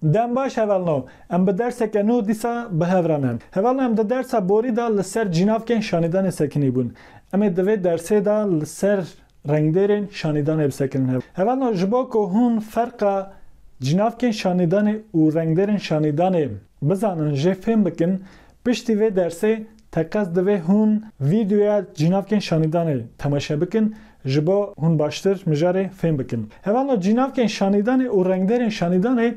Dem baş hevalno. Em bi derseke nû dîsa bihevranin. Hevalno em di dersa borî da li ser cînavkên şanîdanê sekinî bûn. Em ê divê dersê da li ser rengderên şanîdanê bisekinin. Hevalno ji bo ku hûn ferqa cînavkên şanîdanê û rengderên şanîdanê bizanin jê fêm bikin, piştî vê dersê teqez divê hûn vîdeoya cînavkên şanîdanê temaşe bikin ji bo hûn baştir mijarê fêm bikin. Hevalno cînavkên şanîdanê û rengderên şanîdanê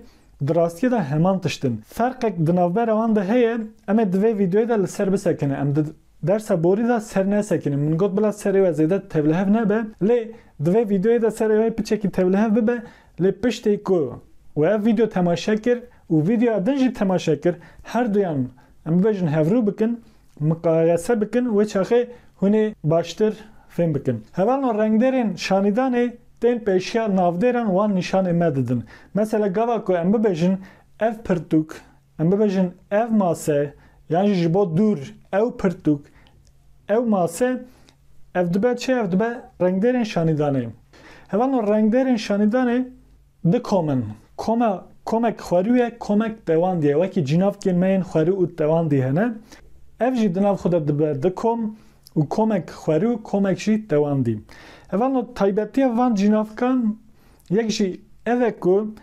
di rastiyê de heman tiştin. Ferqek di navbera wan de heye, em ê divê vîdeoyê de li ser bisekinin. Em di dersa borî da ser nesekinin. Min got bila serê we zêde tevlihev nebe, lê divê vîdeoyê de serê we piçekî tevlihev bibe, lê piştî ku we ev vîdeo temaşe kir û vîdeoya din jî temaşe kir, her duyan em bibêjin hevrû bikin, muqayese bikin, wê çaxê hûn ê baştir fêm bikin. Hevalno rengderên şanîdanê tên pêşiya navdêran wan nîşanê me didin. Mesela gava ku em bibêjin ev pirtûk, em bibêjin ev mase, yan jî ji bo dûr ew pirtûk, ew mase, ev dibe çi? Ev dibe rengderên şanîdanê. Hevalno rengderên şanîdanê dikomin. Komek xwerûye, komek dewandî ye. Wekî cînavkên me yên xwerû û dewandî hene. Ev jî di nav xwe de dibe dikom û komek xwerû, komek jî dewandî. Hevalno taybetiya van cînavkan yek jî ev e ku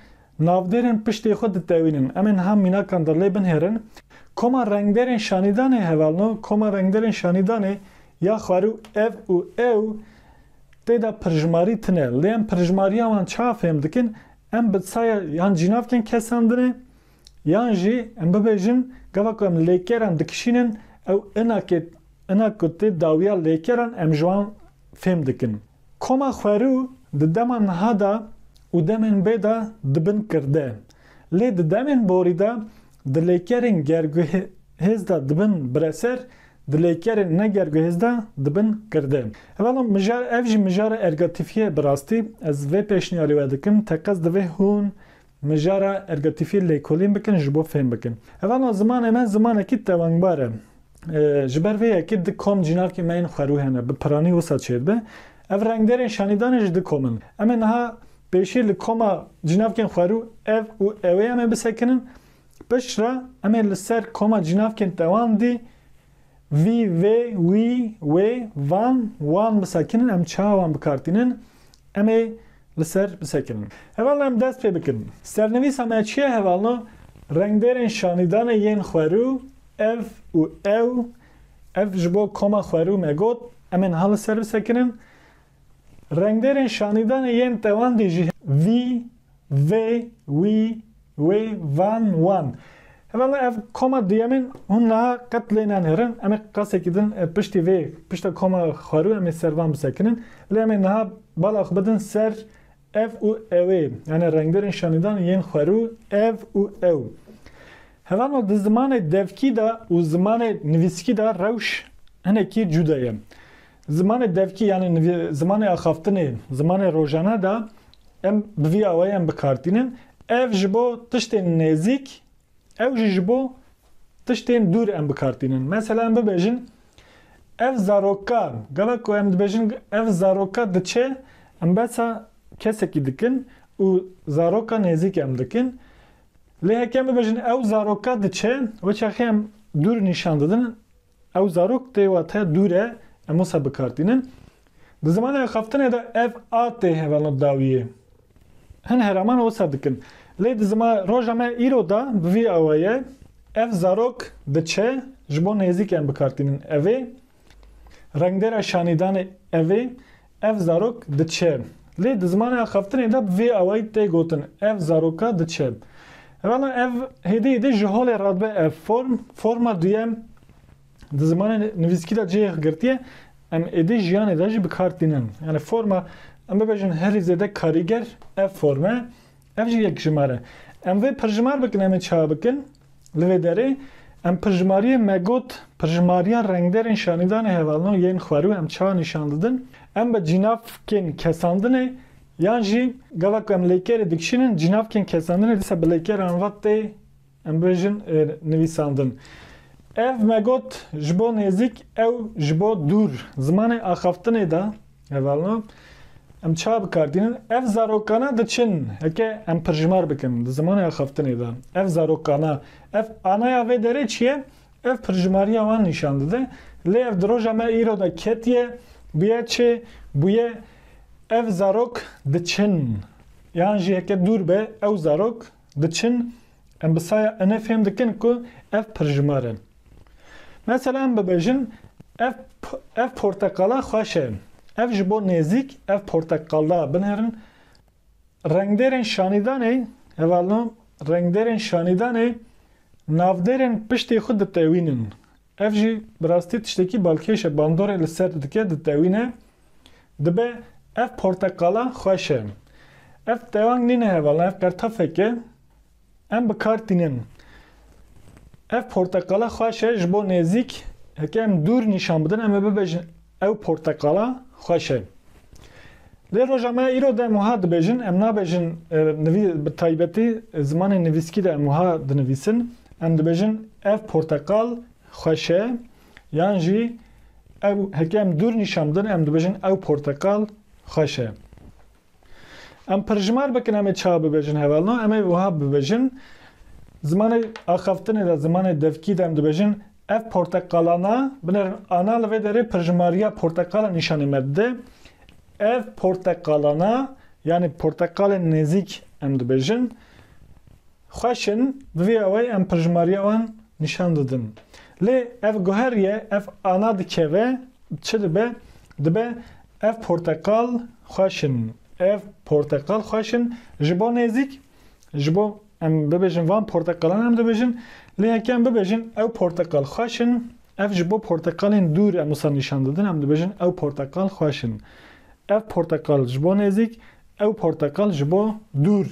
navderên piştê xwe ditewînin. Em ên hem mînakan de lê binêrin. Koma rengderên şanîdanê hevalno, koma rengderên şanîdanê ya xwerû ev û ew tê de pirjmarî tune. Lê em pirjmariya wan çawa fêm dikin? Em bi saya yan cînavkên kesandinê yan jî em bibêjin gava ku em lêkeran dikişînin ew ina ku tê dawiya lêkeran em ji wan fêm dikin. Koma xwerû di dema niha da û demên bê de dibin kirde. Lê di demên borî de di lêkerên gerguhêz de dibin bireser, di lêkerên negerguhêz de dibin kirde. Hevalno ev jî mijara ergatîfiye bi rastî ez vê pêşniyarî we dikim, teqez divê hûn mijara ergatîfiyê lêkolîn bikin ji bo fêm bikin. Hevalno zimanê me zimanekî tevangbar e. Ji ber vê yekê di kom cînavkên me yên xwerû hene, bi piranî wisa çêdibe. Ev rengderên şanîdanê jî dikomin. Em ê niha pêşî li koma cînavkên xwerû ev û ewê em ê bisekinin. Piştre em ê li ser koma cînavkên tewandî vî, vê, wî, wê, van, wan bisekinin. Em çawa wan bikartînin. Em ê li ser bisekinin. Hevalno em dest pê bikin. Sernivîsa me çi ye hevalno? Rengderên şanîdanê yên xwerû ev û ew, ev ji bo koma xwerû me got, em ê niha li ser bisekinin. Rengderên şanîdanê yên tewandî jî vî, vê, wî, wê, van, wan. Hevalno ev koma duyemên hûn niha qet lê nenêrin. Em ê qasekî din piştî vê, pişta koma xwerû em ê ser van bisekinin. Lê em ê niha bala xwe bidin ser ev û ewê. Yani rengderên şanîdanê yên xwerû ev û ew. Hevalno di zimanê devkî de û zimanê nivîskî de rewş hinekî cuda ye. Zimanê devkî yani zimanê axaftinê, zimanê rojane de em bi vî awayê em bikartînin. Ev ji bo tiştên nêzik, ew jî ji bo tiştên dûr em bikartînin. Mesela em bibêjin ev zaroka, gava ku em dibêjin ev zaroka diçe, em besa kesekî dikin û zaroka nêzik em dikin. Lê heke em bibêjin ew zaroka diçe, wê çaxê em dûr nîşan didin. Ew zarok tê wate dûr e, em wisa bikartînin. Di zimanê axaftinê de ev a tê hevalno dawiyê. Hin heraman wisa dikin. Lê di ziman roja me îro da bi vî awayê ev zarok diçe ji bo nêzik em bikartînin evê. Rengdera şanîdanê evê, ev zarok diçe. Lê di zimanê axaftinê de bi vî awayî tê gotin ev zaroka diçe. Hevalno ev hêdî ji holê radibe ev forma duyem di zimanê nivîskî de cihê girtiye em êdî jiyanê de jî bikartînin. Yani forma em bibêjin herî zêde karîger ev forme, ev jî yek jimar e. Em vê pirjimar bikin em ê çawa bikin li vê derê. Em pirjimariyê me got pirjimariya rengderên şanîdanê hevalno yên xwerû em çawa nîşan didin. Em bi cînavkên kesandinê yan jî gava ku em lêkerê dikişînin cînavkên kesandinê dîsa bi lêkeran ve tê em bêjin nivîsandin. Ev me got ji bo nêzik, ew ji bo dûr. Zimanê axaftinê de hevalno em ça bikardînin ev zarokana diçin heke em pirjimar bikin di zimanê axaftinê de ev zarokana ev anaya vê derê çi ye ev pirjimariya wan nîşan dide lê ev di roja me îro de ketiye bûye çi bûye ev zarok diçin yan jî heke dûr be ew zarok diçin em bi saya ene fêm dikin ku ev pirjimar in. Mesela em bibêjin ev portekala xweş e. Ev ji bo nêzik ev portekala binêrin rengderên şanîdanê hevalno rengderên şanîdanê navderên piştê xwe ditewînin. Ev jî bi rastî tiştekî balkêş e bandorê li ser dike ditewîne dibe ev portekala xweş e. Ev tewang nîne hevalno ev kertafek e em bikardînin. Ev portekala xweş e ji bo nêzik heke em dûr nîşan bidin em ê bibêjin ew portekala xweş e. Lê roja me îro de em wiha dibêjin em nabêjin bi taybetî zimanê nivîskî de em wiha dinivîsin em dibêjin ev portekal xweş e yan jî ew heke em dûr nîşan bidin em dibêjin ew portekal xweş e. Em pirjimar bikin em ê ça bibêjin hevalno em ê wiha bibêjin zimanê axaftinê de zimanê devkî de em dibêjin ev portekalana binêrin ana li vê derê pirjimariya portekala nîşanê me dide. Ev portekalana yani portekalên nêzik em dibêjin xweş in bi vê awayî em pirjimariya wan nîşan didin. Lê ev guheriye ev ana dikeve çi dibe? Dibe ev portekal xweş in. Ev portekal xweş in ji bo nêzik ji bo em bibêjin van portekalan em dibêjin lê heke em bibêjin ew portekal xweş in ev ji bo portekalên dûr em wisa nîşan didin em dibêjin ew portekal xweş in. Ev portekal ji bo nêzik ew portekal ji bo dûr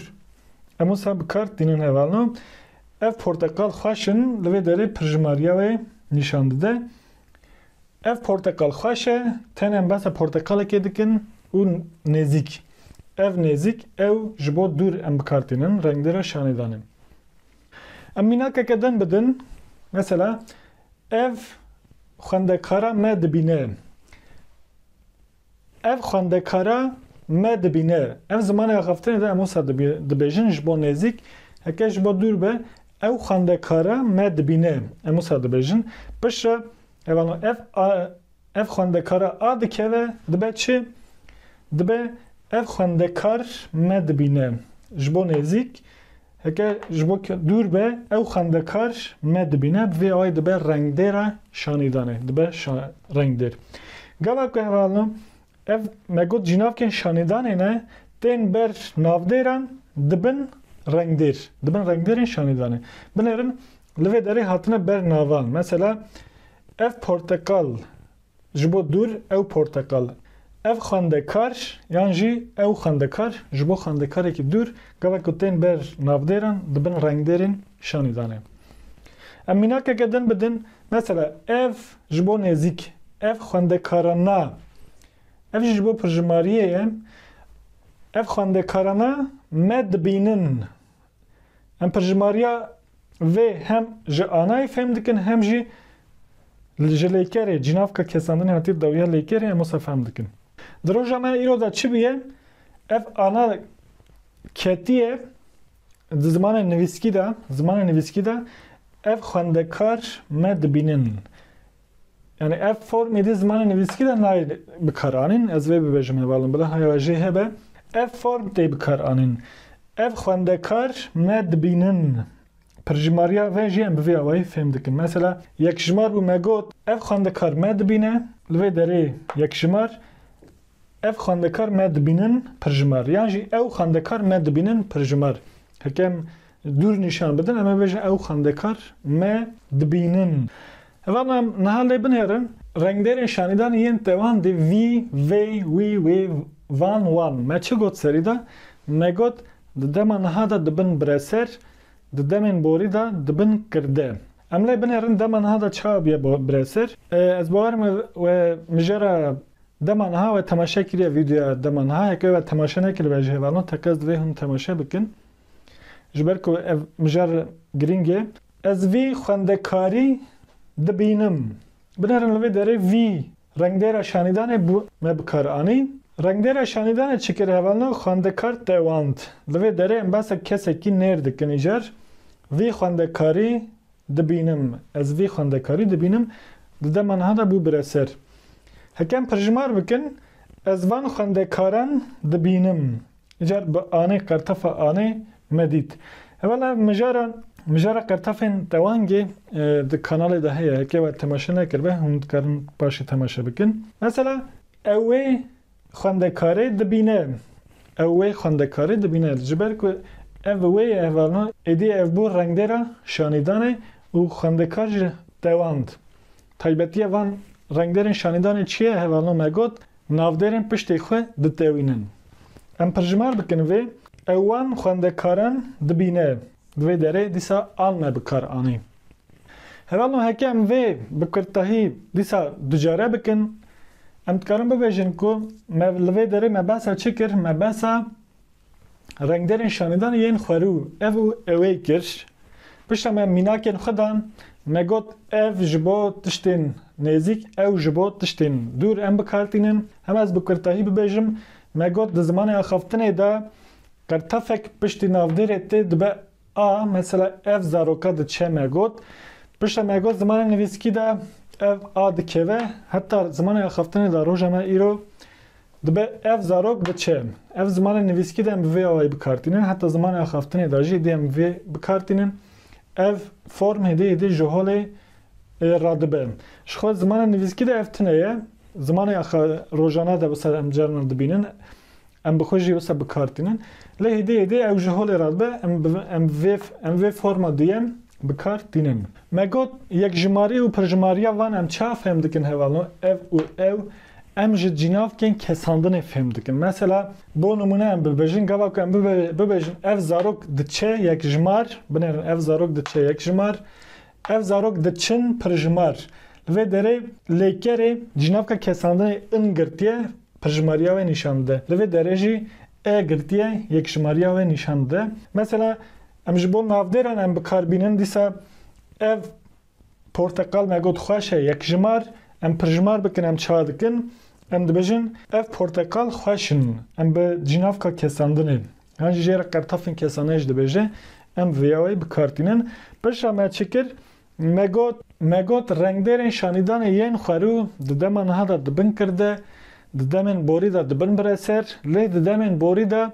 em wisa bikardînin hevalno ev portekal xweş in li vê derê pirjimariya wê nîşan dide. Ev portekal xweş e tenê behsa portekalekê dikin û nêzik. Ev nêzik ew ji bo dûr em bikardînin rengdera şanîdanê. Em mînakeke din bidin mesela ev xwendekara me dibîne. Ev xwendekara me dibîne. Ev zimanê axaftinê de em wisa dibêjin ji bo nêzik heke ji bo dûr be ew xwendekara me dibîne. Em wisa dibêjin piştre hevalno ev xwendekara a dikeve dibe çi? Dibe ev xwendekar me dibîne. Ji bo nêzik heke ji bo dûr be ew xwendekar me dibîne vê awayî dibe rengdêra şanîdanê dibe rengdêr. Gava ku hevalno ev me got jînavkên şanîdanê ne tên ber navdêran dibin rengdêr. Dibin rengdêrên şanîdanê. Binêrin li vê derê hatine ber navan. Mesela ev portekal ji bo dûr ew portekal. Ev xwendekar yan jî ew xwendekar ji bo xwendekarekî dûr gavek ku tên ber navdêran dibin rengdêrên şanîdanê. Em mînakeke din bidin mesela ev ji bo nêzik ev xwendekarana ev jî ji bo pirjimariyê ye ev xwendekarana me dibînin. Em pirjimariya vê hem ji anayê fêm dikin hem jî ji lêkerê cînavka kesandinê hatî dawiya lêkerê em wisa fêm dikin. Di roja me îro de çi bûye? Ev ana ketiye di zimanê nivîskî de ev xwendekar me dibînin. Yani ev formê di zimanê nivîskî de nayê bikaranîn ez vê bibêjim hevalin bila haya jê hebe ev form tê bikaranîn. Ev xwendekar me dibînin. Pirjimariya vê jî em bi vê awayî fêm dikin. Mesela yekjimar bû me got ev xwendekar me dibîne li vê derê yekjimar ev xwendekar me dibînin pirjimar yan jî ew xwendekar me dibînin pirjimar. Heke em dûr nîşan bidin em ê bêjin ew xwendekar me dibînin. Hevalno em niha lê binêrin rengdêrên şanîdanê yên tewan de vî, vê, wî, wê, van, wan. Me çi got serî de? Me got di dema niha de dibin bireser di demên borî de dibin kirde. Em lê binêrin dema niha de ça bûye bireser. Ez bawerim we mijara dema niha we temaşe kiriye vîdeoya dema niha heke we temaşe nekiribe ji hevalno tekez divê hûn temaşe bikin. Ji ber ku ev mijar giring e ez vî xwendekarî dibînim. Binêrin li vê derê vî rengdêra şanîdanê bû me bikar anî Rengdera şanidan çikir hevalno xwendekar tewand. Li vê derê em behsa kesekî nêr dikin îjar. Vî xwendekarî dibînim. Ez vî xwendekarî dibînim. Di dema niha de bû bireser. Hekem pirjimar bikin, ez van xwendekaran dibînim. İcar bi anê qertefa anê me dît. Hevela mijara qertefên tewangê di kanalê de heye. Heke we temaşe nekiribe, hûn dikarin başî temaşe bikin. Mesela ew wê xwendekarê dibîne. Ew wê xwendekarê dibîne. Ji ber ku ev wê ye hevalno êdî ev bû rengdêra şanîdanê û xwendekar ji tewand. Taybetiya van rengdêrên şanîdanê çi ye hevalno me got navdêrên piştê xwe ditewînin. Em pirjimar bikin vê ew wan xwendekaran dibîne. Di vê derê dîsa an me bi kar anî. Hevalno heke em vê bi kirtehî dîsa ducare bikin, em dikarin bibêjin ku me li vê derê me behsa çi kir? Me behsa rengdêrên şanîdanê yên xwerû ev û ewê kir. Pişta me mînakên xwe dan, me got ev ji bo tiştên nêzik, ew ji bo tiştên dûr em bikartînin. Hem ez bi kirtehî bibêjim, me got di zimanê axaftinê de qertefek piştî navdêrê tê dibe a, mesela ev zaroka diçe me got. Pişta me got zimanê nivîskî de ev a dikeve, heta zimanê axaftinê de roja me îro dibe ev zarok diçe. Ev zimanê nivîskî de em bi vê awayî bikartînin, heta zimanê axaftinê de jî êdî em vê bikartînin. Ev form hêdî ji holê radibe. Ji xwe zimanê nivîskî de ev tune ye. Zimanê rojana de wisa em carinan dibînin. Em bi xwe jî wisa bikartînin. Lê hêdî ew ji holê radibe, em vê forma duyem bikartînin. Me got yekjimarî û pirjimariya van em ça fêm dikin hevalno ev û ew em ji cînavkên kesandinê fêm dikin. Mesela bo numune em bibêjin gava ku em bibêjin ev zarok diçe yekjimar, binêrin ev zarok diçe yekjimar, ev zarok diçin pirjimar. Li vê derê lêkerê cînavka kesandinê in girtiye pirjimariya wê nîşan dide. Li vê derê jî e girtiye yekjimariya wê nîşan dide. Mesela em ji bo navdêran em bikarbînin dîsa ev portekal me got xweş e yekjimar, em pirjimar bikin em ça dikin. Em dibêjin ev portekal xweş in. Em bi cînavka kesandinê. Yan jî jêra qertefên kesanê jî dibêje em vêya wê bikartînin. Pişta me çi kir? Me got rengdêrên şanîdanê yên xwerû di dema niha de dibin kirde, di demên borî de dibin bireser, lê di demên borî de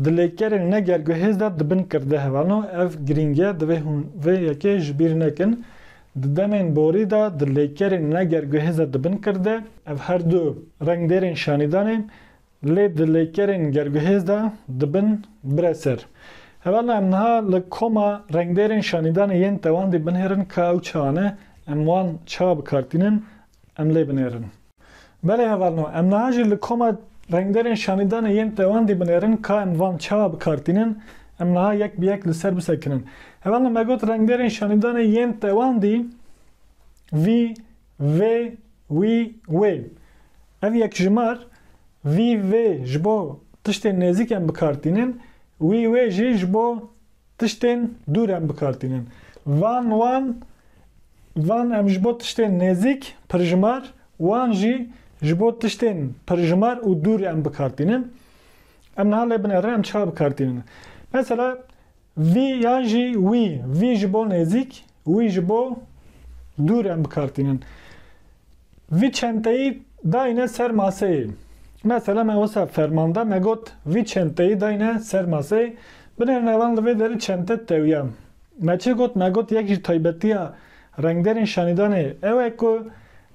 di lêkerên negerguhêz de dibin kirde hevalno ev girîng e divê hûn vê yekê ji bîr nekin. Di demên borî de di lêkerên negerguhêz de dibin kirde. Ev her du rengdêrên şanîdanê lê di lêkerên gerguhêz de dibin bireser. Hevalno em niha li koma rengdêrên şanîdanê yên tewandê binêrin ka ew ça ne, em wan ça bikartînin, em lê binêrin. Belê hevalno em niha jî li koma rengdêrên şanîdanê yên tewandê binêrin ka em van ça bikartînin, em niha yek bi yek li ser bisekinin. Hevalno me got rengdêrên şanîdanê yên tewandî vî, vê, wî, wê. Ev yekjimar, vî, vê ji bo tiştên nêzik em bikartînin, wî, wê jî ji bo tiştên dûr em bikartînin. Van em ji bo tiştên nêzik pirjimar, wan jî ji bo tiştên pirjimar û dûr em bikartînin. Em niha lê binêrin em ça bikartînin. Mesela vî yan jî wî. Vî ji bo nêzik, wî ji bo dûr em bikartînin. Vî çenteyî dayîne ser maseyê. Mesela me wisa fermanda me got vî çenteyî dayîne ser maseyê. Binêrin evan li vê derê çente tewiye. Me çi got? Me got yek jî taybetiya rengdêrên şanîdanê ew e ku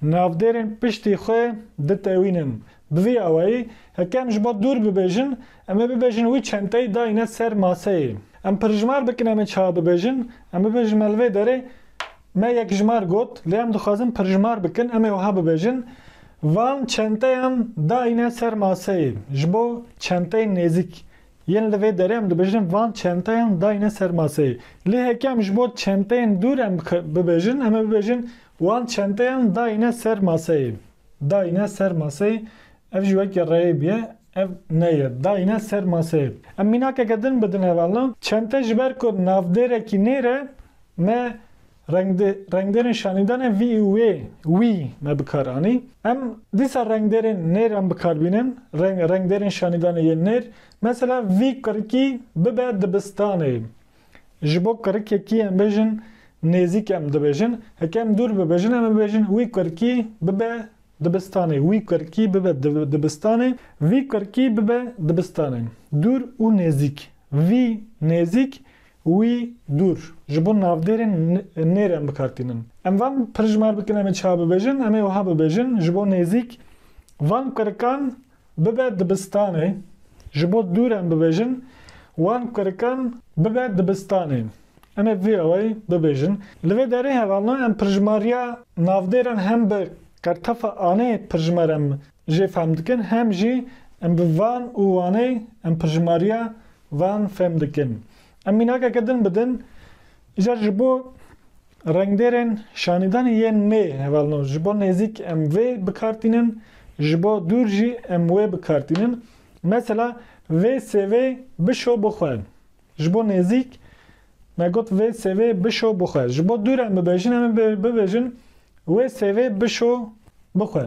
navdêrên piştî xwe ditewînin. Bi vî awayî heke em ji bo dûr bibêjin, em ê bibêjin wî çenteyî dayîne ser maseyê. Em pirjimar bikin em ê ça bibêjin, em bibêjin me li vê derê me yekjimar got, lê em dixwazin pirjimar bikin, em ê wiha bibêjin van çenteyan dayîne ser maseyê. Ji bo çenteyên nêzik yên li vê derê em dibêjin van çenteyan dayîne ser maseyê. Lê heke em ji bo çenteyên dûr em bibêjin, em ê bibêjin wan çenteyan dayîne ser maseyê. Dayîne ser maseyê ev jî wekî reyê biye, ev neye. Dayîne ser maseyê. Em mînakeke din bidin hevalno. Çente ji ber ku navdêrekî nêr e me renglerin şanidane vi me bikarani. Em disa renglerin ner em bikarbinin. Renglerin şanidane yen ner. Mesela vi karki bibe dibistane. Jibo karki em bejin nezik em dibejin. Hekem dur bibejin em bejin vi karki bibe dibistane. Vi karki bibe dibistane. Vi karki bibe dibistane. Dur u nezik. Vi nezik. Wî dur. Ji bo navdêrên nêr em bikartînin. Em van pirjmar bikin em ê çawa bibêjin, em ê wiha bibêjin ji bo nêzik van qirikan bibe dibistanê. Ji bo dûr em bibêjin wan qirikan bibe dibistanê. Em ê vê awayî bibêjin. Li vê derê hevalna em pirjmariya navdêran hem bi kartefa anê pirjmer em jê fehm dikin hem jî em bi van û wanê em pirjmariya van fehm dikin. Em mînakeke din bidin îjar ji bo rengdêrên şanîdanê yên nê hevalno ji bo nêzik em vê bikartînin ji bo dûr jî em wê bikartînin. Mesela vê sevê bişo bixwe. Ji bo nêzik me got vê sevê bişo bixwe. Ji bo dûr em bibêjin em bibêjin wê sevê bişo bixwe.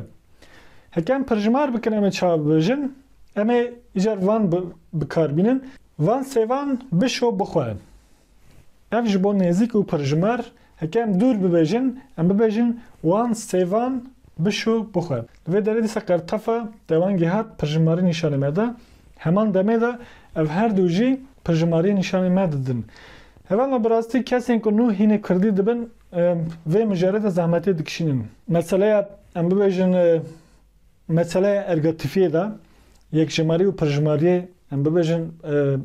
Hekem pirjmar bikin em ê çawa bibêjin em ê îjar van bikarbînin. Van sevan bişo bixwe. Ev ji bo nêzik û pirjmer hekem dûr bibêjin em bibêjin wan sevan bişo bixwe. Li vê derê dîsa kartefa dewangî hat pirjmarî nîşanê me da. Heman demê de ev her du jî pirjmarî nîşanê me didin. Hevalna bi rastî kesên ku nû hînê Kurdî dibin vê mijarê de zehmetê dikişînin. Meseleya em bibêjin meseleya ergatifiyê de yekjimarî û pirjmariyê em bibêjin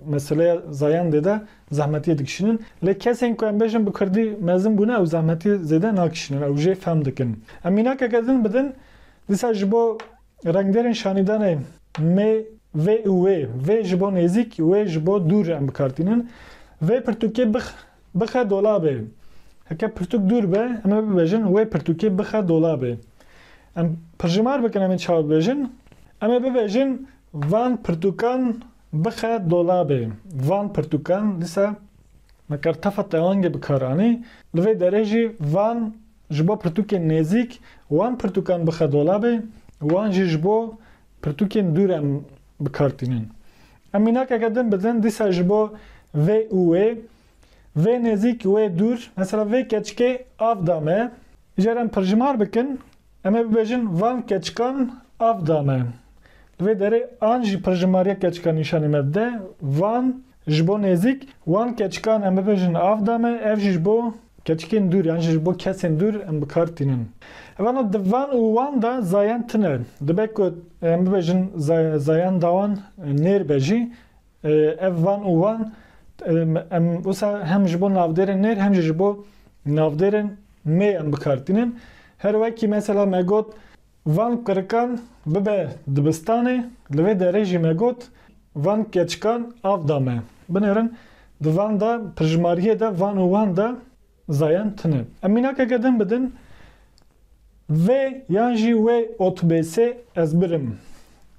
meseleya zayan de de zehmetiyê dikişînin. Lê kesên ku em bêjin bi Kurdî mezin bûne ew zehmetiyê zêde nakişînin. Ew jê fehm dikin. Em mînakeke din bidin dîsa ji bo rengdêrên şanîdanê mê vê û wê. Vê ji bo nêzik, wê ji bo dûr em bikartînin. Vê pirtûkê bixe dolabê. Heke pirtûk dûr be em ê bibêjin wê pirtûkê bixe dolabê. Em pirjmar bikin em ê çawa bibêjin em ê bibêjin van pirtûkan bixe dolabê. Van pirtûkan dîsa me kartefa tewangê bikaranî. Li vê derê jî van ji bo pirtûkên nêzik wan pirtûkan bixe dolabê. Wan jî ji bo pirtûkên dûr em bikartînin. Em mînakeke din bidin dîsa ji bo vê û wê. Vê nêzik wê dûr. Mesela vê keçikê av da me. Îjar em pirjmar bikin em ê bibêjin van keçikan av da me. Li vê derê an jî pirjmariya keçikan nîşanê me dide. Van ji bo nêzik wan keçikan em bibêjin av da me. Ev jî ji bo keçikên dûr yani ji bo kesên dûr em bikartînin. Evana di van û wan da zayan tune. Dibe ku em bibêjin zayan dawan nêr be jî ev van û wan em wisa hem ji bo navdêrên nêr hem jî ji bo navdêrên mê em bikartînin. Her wekî mesela me got van qirikan bibe dibistanê. Li vê derê jî me got van keçikan av da me. Binêrin di van da pirjmariyê de van û wan da zayan tune. Em mînakeke din bidin vê yan jî wê otobêsê ez birim.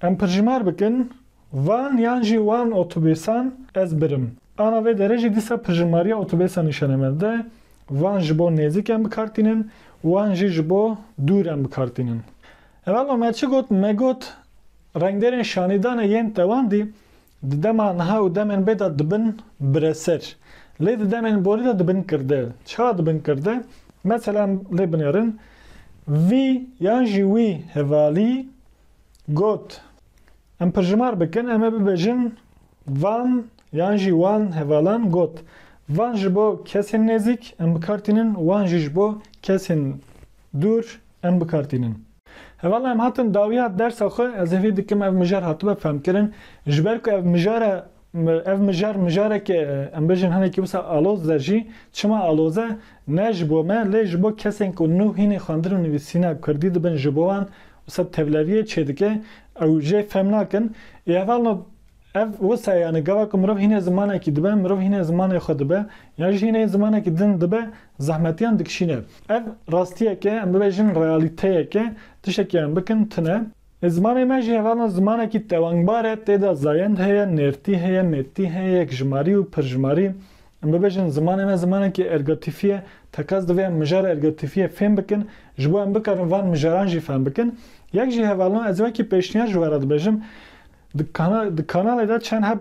Em pirjmar bikin van yan jî wan otobêsan ez birim. Ana vê derê jî dîsa pirjmariya otobêsa nîşanê me dide. Van ji bo nêzik em bikartînin, wan jî ji bo dûr em bikartînin. Evvela me çi got? Me got rengdêrên şanîdanê yên tewandî di dema niha û demên bê de dibin bireser. Lê di demên borî de dibin kirde. Çawa dibin kirde? Mesela lê binêrin vî yan jî wî hevalî got. Em pirjmar bikin em ê bibêjin van yan jî wan hevalan got. Van ji bo kesên nêzik em bikartînin, wan jî ji bo kesên dûr em bikartînin. Hevala em hatin dawiya dersa xwe ez ê dikim ev mijar hatibbe femkirin. Ji ber ku ev mijarekê em bêjin hinekî wisa aloz de jî çima aloz e ne ji bo me lê ji bo kesên ku nû hînê xwendin û nivîsîna Kurdî dibin ji bo wan wisa tevleviyê çêdike ew jê fehm nakin. Hevalna ev wisa yani gava ku mirov hînê zimanekî dibe, mirov hînê zimanê xwe dibe, yan jî hînê zimanekî din dibe, zehmetiyan dikişîne. Ev rastiyeke, em bibêjin realîteyeke, tiştekî em bikin tune. Zimanê me jî hevalna zimanekî tewangbar e, tê de zayend heye, nêrtî heye, mêtî heye, yekjimarî û pirjmarî. ام ببیجن زمانه که ارگاتیفیه تکاز دوی مجار ارگاتیفیه فهم بکن جبو ام بکرن وان مجاران جی فهم بکن یک جی هوالان از وکی پیشنیار جوارد بجم د کانال دا چند هب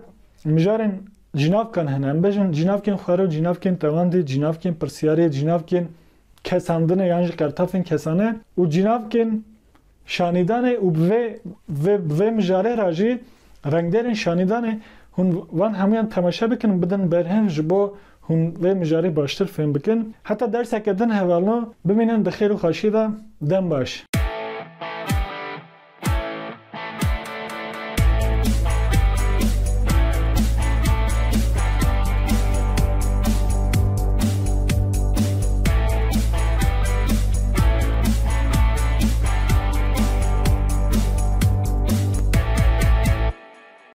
مجارن جناف کن هن ام بجن جناف کن خوارو جناف کن تواندی جناف کن پرسیاری جناف کن کساندنه یعنی کرتافین کسانه و جناف کن شانیدانه و به مجاره راجی رنگدارن شانیدانه هون وان همیان تماشا بکن بدن برهم جبو هون و مجاری باشتر فهم بکن حتی درس کردن هوالو ببینن دخیر و خاشی دا دم باش